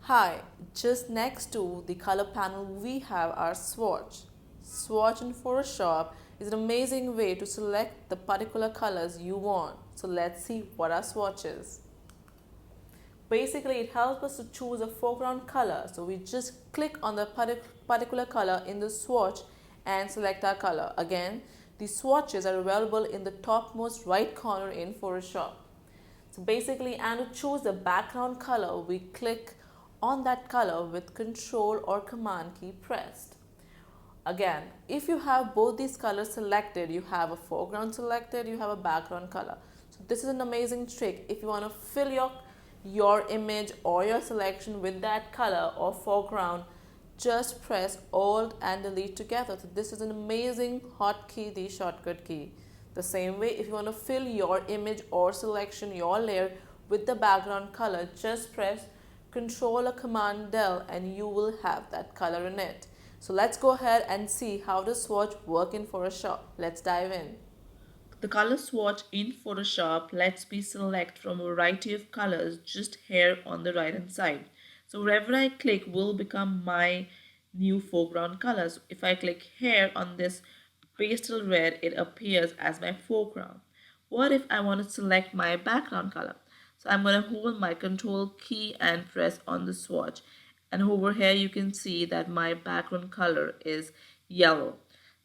Hi, just next to the color panel we have our swatch. Swatch in Photoshop is an amazing way to select the particular colors you want. So let's see what our swatch is. Basically, it helps us to choose a foreground color. So we just click on the particular color in the swatch and select our color. Again, the swatches are available in the topmost right corner in Photoshop. So basically, and to choose the background color, we click on that color with Control or Command key pressed. Again, if you have both these colors selected, you have a foreground selected, you have a background color. So this is an amazing trick if you want to fill your image or your selection with that color or foreground. Just press Alt and Delete together. So this is an amazing hotkey, the shortcut key. The same way, if you want to fill your image or selection, your layer with the background color, just press Control or Command Del and you will have that color in it. So let's go ahead and see how does swatch work in Photoshop. Let's dive in. The color swatch in Photoshop lets me select from a variety of colors just here on the right hand side. So wherever I click will become my new foreground colors. If I click here on this pastel red, it appears as my foreground. What if I want to select my background color? So I'm going to hold my control key and press on the swatch. And over here you can see that my background color is yellow.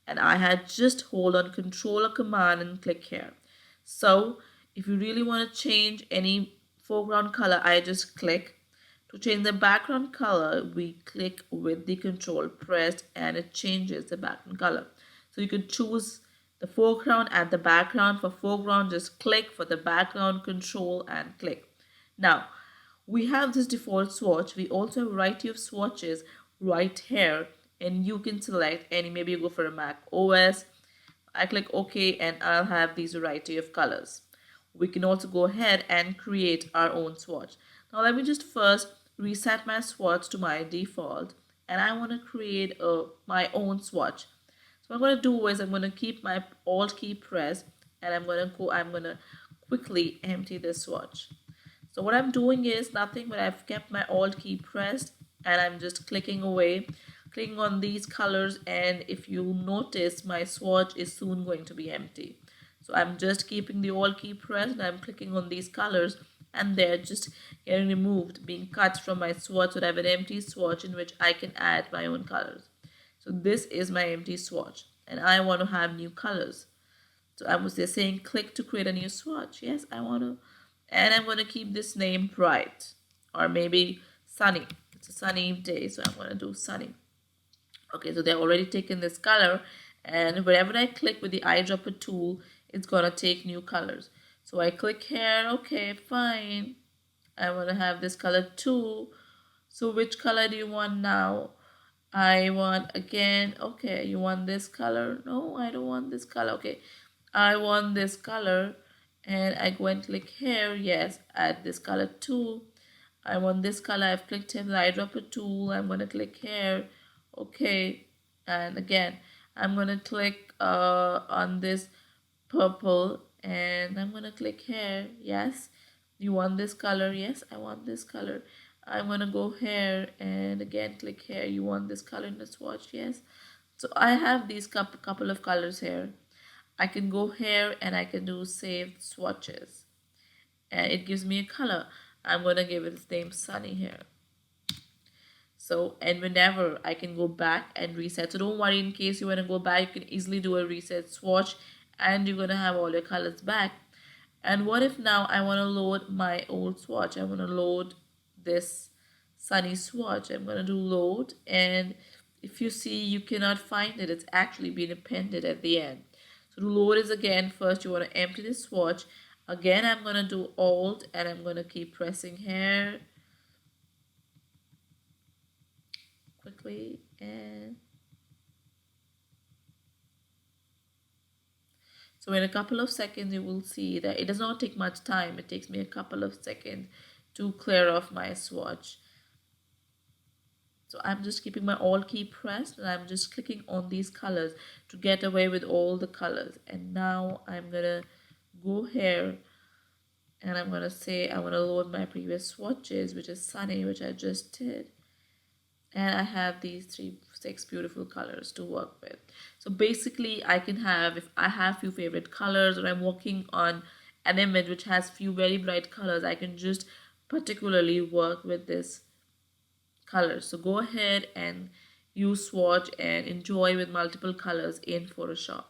And I had just hold on control or command and click here. So if you really want to change any foreground color, I just click. To change the background color, we click with the control pressed and it changes the background color. So you could choose the foreground and the background. For foreground, just click. For the background, control and click. Now, we have this default swatch. We also have a variety of swatches right here and you can select any. Maybe you go for a Mac OS. I click OK and I'll have these variety of colors. We can also go ahead and create our own swatch. Now let me just first reset my swatch to my default and I want to create my own swatch. So what I'm going to do is I'm going to keep my Alt key pressed and I'm going to quickly empty this swatch. So what I'm doing is nothing, but I've kept my Alt key pressed and I'm just clicking away, clicking on these colors, and if you notice my swatch is soon going to be empty. So I'm just keeping the Alt key pressed and I'm clicking on these colors and they're just getting removed, being cut from my swatch, so I have an empty swatch in which I can add my own colors. So this is my empty swatch and I want to have new colors. So I was there saying click to create a new swatch. Yes, I want to. And I'm going to keep this name bright or maybe sunny. It's a sunny day, so I'm going to do sunny. Okay, so they've already taken this color and wherever I click with the eyedropper tool, it's going to take new colors. So I click here. Okay, fine. I want to have this color too. So which color do you want now? I want again. Okay, you want this color? No, I don't want this color. Okay, I want this color and I go and click here. Yes, add this color too. I want this color. I've clicked in the eyedropper tool. I'm going to click here. Okay, and again I'm going to click on this purple and I'm going to click here. Yes, you want this color? Yes, I want this color. I'm going to go here and again click here. You want this color in the swatch? Yes. So I have these couple of colors here. I can go here and I can do save swatches and it gives me a color. I'm going to give it its name sunny here. So, and whenever I can go back and reset. So don't worry, in case you want to go back, you can easily do a reset swatch and you're going to have all your colors back. And what if now I want to load my old swatch? I want to load this sunny swatch. I'm going to do load and if you see you cannot find it, it's actually been appended at the end. So to load is again, first you want to empty the swatch. Again, I'm going to do Alt and I'm going to keep pressing here quickly and so in a couple of seconds you will see that it does not take much time. It takes me a couple of seconds to clear off my swatch. So I'm just keeping my Alt key pressed and I'm just clicking on these colors to get away with all the colors. And now I'm gonna go here And I'm going to say I want to load my previous swatches, which is Sunny, which I just did. And I have these six beautiful colors to work with. So basically I can have, if I have few favorite colors or I'm working on an image which has few very bright colors, I can just particularly work with this color. So go ahead and use swatch and enjoy with multiple colors in Photoshop.